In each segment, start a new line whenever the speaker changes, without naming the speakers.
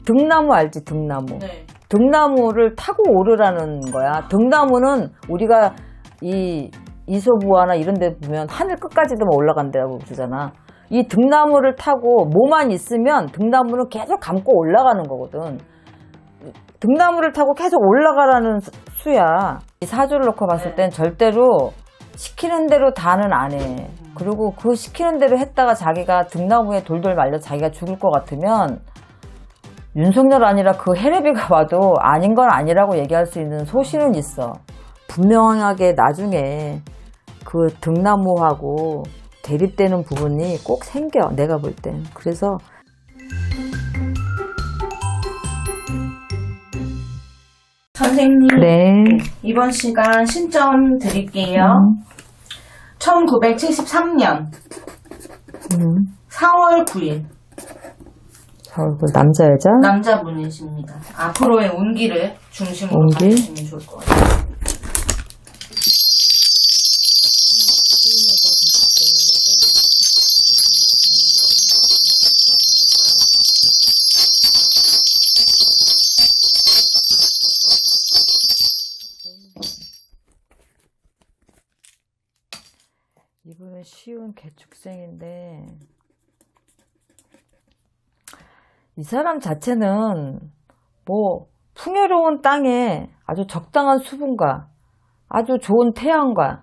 등나무 알지? 등나무.
네.
등나무를 타고 오르라는 거야. 등나무는 우리가 이 이소부화나 이런 데 보면 하늘 끝까지도 올라간다고 그러잖아. 이 등나무를 타고 뭐만 있으면 등나무는 계속 감고 올라가는 거거든. 등나무를 타고 계속 올라가라는 수야. 이 사주를 놓고 봤을 땐 절대로 시키는 대로 다는 안 해. 그리고 그 시키는 대로 했다가 자기가 등나무에 돌돌 말려 자기가 죽을 것 같으면 윤석열 아니라 그 해레비가 봐도 아닌 건 아니라고 얘기할 수 있는 소신은 있어. 분명하게 나중에 그 등나무하고 대립되는 부분이 꼭 생겨, 내가 볼 땐. 그래서
선생님,
네.
이번 시간 신점 드릴게요. 1973년 4월 9일
그 남자 여자?
남자분이십니다. 앞으로의 운기를 중심으로
운기?
가주시면 좋을 것 같아요.
이분은 쉬운 개축생인데 이 사람 자체는 뭐 풍요로운 땅에 아주 적당한 수분과 아주 좋은 태양과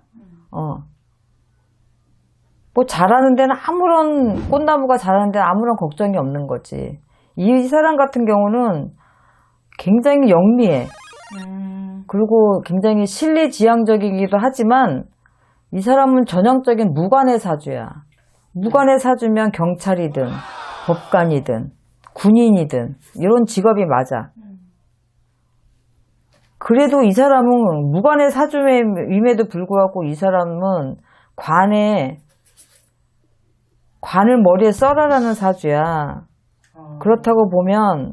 뭐 자라는 데는 아무런 꽃나무가 자라는 데는 아무런 걱정이 없는 거지. 이 사람 같은 경우는 굉장히 영리해. 그리고 굉장히 실리지향적이기도 하지만 이 사람은 전형적인 무관의 사주야. 무관의 사주면 경찰이든 법관이든 군인이든 이런 직업이 맞아. 그래도 이 사람은 무관의 사주임에도 불구하고 이 사람은 관을 머리에 써라라는 사주야. 그렇다고 보면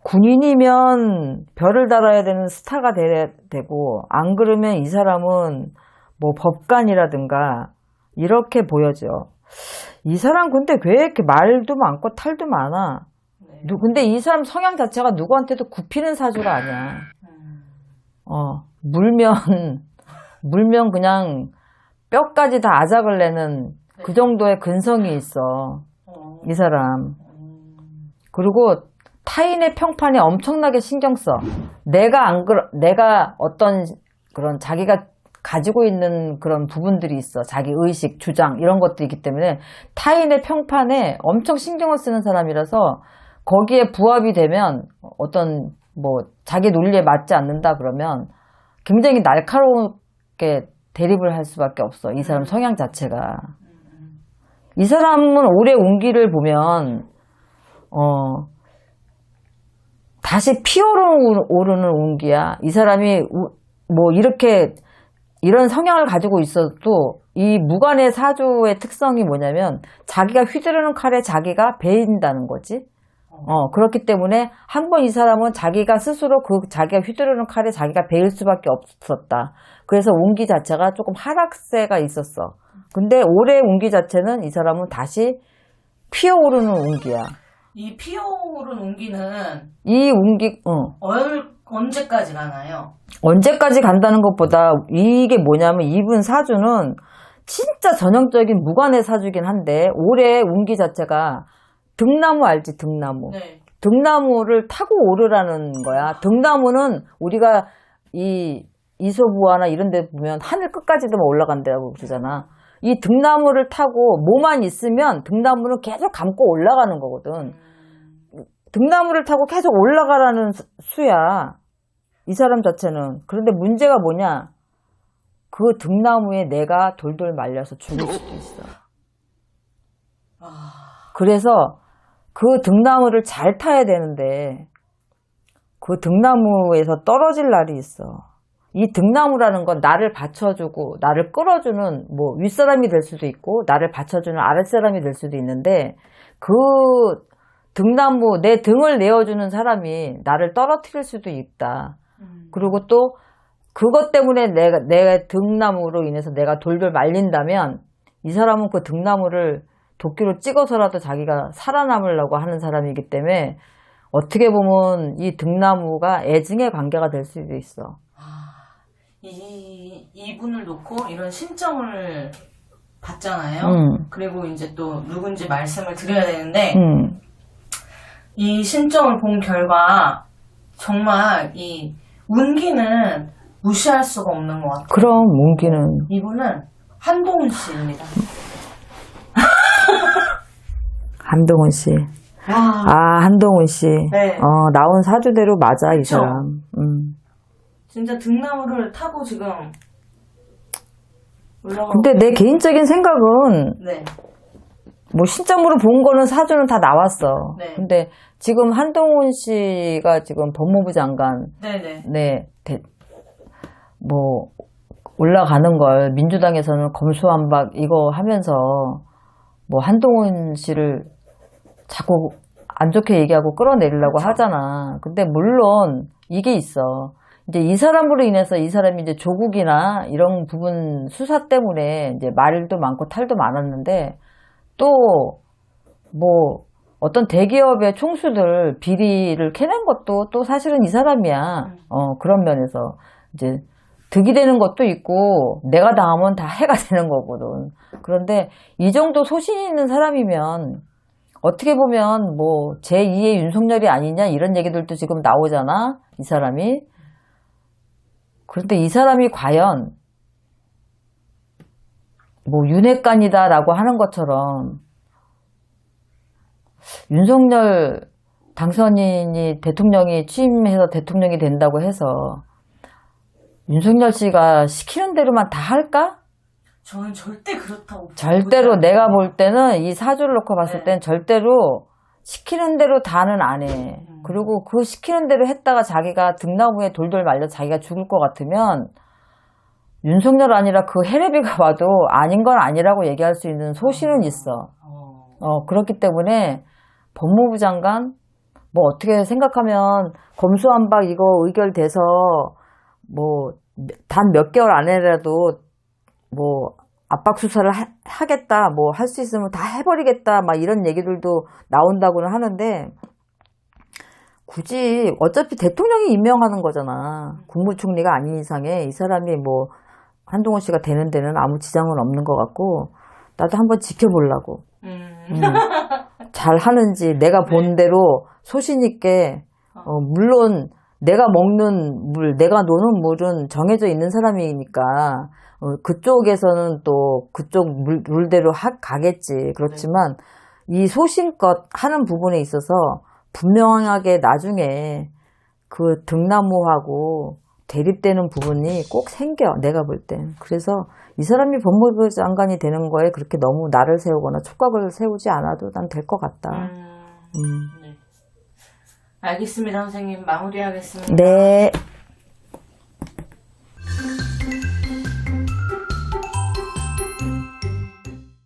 군인이면 별을 달아야 되는 스타가 돼야 되고 안 그러면 이 사람은 뭐 법관이라든가 이렇게 보여져. 이 사람 근데 왜 이렇게 말도 많고 탈도 많아?
네.
근데 이 사람 성향 자체가 누구한테도 굽히는 사주가 아니야. 물면 그냥 뼈까지 다 아작을 내는 그 정도의 근성이 있어. 이 사람. 그리고 타인의 평판에 엄청나게 신경 써. 내가 어떤 그런 자기가 가지고 있는 그런 부분들이 있어. 자기 의식, 주장, 이런 것들이 있기 때문에 타인의 평판에 엄청 신경을 쓰는 사람이라서 거기에 부합이 되면 어떤 뭐 자기 논리에 맞지 않는다 그러면 굉장히 날카롭게 대립을 할 수밖에 없어. 이 사람 성향 자체가. 이 사람은 올해 운기를 보면 다시 피어오르는 운기야. 이 사람이 뭐 이렇게 이런 성향을 가지고 있어도 이 무관의 사주의 특성이 뭐냐면 자기가 휘두르는 칼에 자기가 베인다는 거지. 그렇기 때문에 한번 이 사람은 자기가 스스로 그 자기가 휘두르는 칼에 자기가 베일 수밖에 없었다. 그래서 운기 자체가 조금 하락세가 있었어. 근데 올해 운기 자체는 이 사람은 다시 피어오르는 운기야.
이 피어오른 운기는
이 운기,
언제까지 가나요?
언제까지 간다는 것보다 이게 뭐냐면 이분 사주는 진짜 전형적인 무관의 사주긴 한데 올해 운기 자체가 등나무 알지? 등나무.
네.
등나무를 타고 오르라는 거야. 등나무는 우리가 이 이소부화나 이런 데 보면 하늘 끝까지도 올라간다고 그러잖아. 이 등나무를 타고 뭐만 있으면 등나무는 계속 감고 올라가는 거거든. 등나무를 타고 계속 올라가라는 수야. 이 사람 자체는. 그런데 문제가 뭐냐? 그 등나무에 내가 돌돌 말려서 죽을 수도 있어. 그래서 그 등나무를 잘 타야 되는데 그 등나무에서 떨어질 날이 있어. 이 등나무라는 건 나를 받쳐주고 나를 끌어주는 뭐 윗사람이 될 수도 있고 나를 받쳐주는 아랫사람이 될 수도 있는데 그 등나무 내 등을 내어주는 사람이 나를 떨어뜨릴 수도 있다. 그리고 또 그것 때문에 내 등나무로 인해서 내가 돌돌 말린다면 이 사람은 그 등나무를 도끼로 찍어서라도 자기가 살아남으려고 하는 사람이기 때문에 어떻게 보면 이 등나무가 애증의 관계가 될 수도 있어.
이분을 놓고 이런 신점을 받잖아요. 그리고 이제 또 누군지 말씀을 드려야 되는데, 이 신점을 본 결과 정말 이 운기는 무시할 수가 없는 것 같아요.
그럼 운기는
이분은 한동훈 씨입니다.
한동훈 씨. 아, 한동훈 씨.
네.
나온 사주대로 맞아, 이
그쵸?
사람.
진짜 등나무를 타고 지금 올라가고.
근데 내 개인적인 생각은
네.
뭐 신점으로 본 거는 사주는 다 나왔어.
네.
근데 지금 한동훈 씨가 지금 법무부 장관
네네.
뭐 올라가는 걸 민주당에서는 검수완박 이거 하면서 뭐 한동훈 씨를 자꾸 안 좋게 얘기하고 끌어내리려고
그렇죠.
하잖아. 근데 물론 이게 있어. 이제 이 사람으로 인해서 이 사람이 이제 조국이나 이런 부분 수사 때문에 이제 말도 많고 탈도 많았는데 또 뭐 어떤 대기업의 총수들 비리를 캐낸 것도 또 사실은 이 사람이야. 그런 면에서 이제 득이 되는 것도 있고 내가 당하면 다 해가 되는 거거든. 그런데 이 정도 소신 있는 사람이면 어떻게 보면 뭐 제2의 윤석열이 아니냐 이런 얘기들도 지금 나오잖아. 이 사람이. 그런데 이 사람이 과연 뭐 윤핵관이다라고 하는 것처럼 윤석열 당선인이 대통령이 취임해서 대통령이 된다고 해서 윤석열 씨가 시키는 대로만 다 할까?
저는 절대 그렇다고
절대로
보지
내가
않아요.
볼 때는 이 사주를 놓고 봤을
네.
땐 절대로 시키는 대로 다는 안 해. 그리고 그 시키는 대로 했다가 자기가 등나무에 돌돌 말려 자기가 죽을 것 같으면 윤석열 아니라 그 해레비가 봐도 아닌 건 아니라고 얘기할 수 있는 소신은 있어. 그렇기 때문에 법무부 장관 뭐 어떻게 생각하면 검수완박 이거 의결돼서 뭐 단 몇 개월 안에라도 뭐 압박 수사를 하겠다, 뭐 할 수 있으면 다 해버리겠다, 막 이런 얘기들도 나온다고는 하는데 굳이 어차피 대통령이 임명하는 거잖아. 국무총리가 아닌 이상에 이 사람이 뭐 한동훈 씨가 되는 데는 아무 지장은 없는 것 같고 나도 한번 지켜보려고. 잘 하는지 내가 본 대로 소신 있게 물론 내가 먹는 물, 내가 노는 물은 정해져 있는 사람이니까 그쪽에서는 또 그쪽 룰대로 가겠지. 그렇지만 이 소신껏 하는 부분에 있어서 분명하게 나중에 그 등나무하고 대립되는 부분이 꼭 생겨. 내가 볼 땐. 그래서 이 사람이 법무부 장관이 되는 거에 그렇게 너무 나를 세우거나 촉각을 세우지 않아도 난 될 것 같다.
네. 알겠습니다, 선생님. 마무리하겠습니다.
네.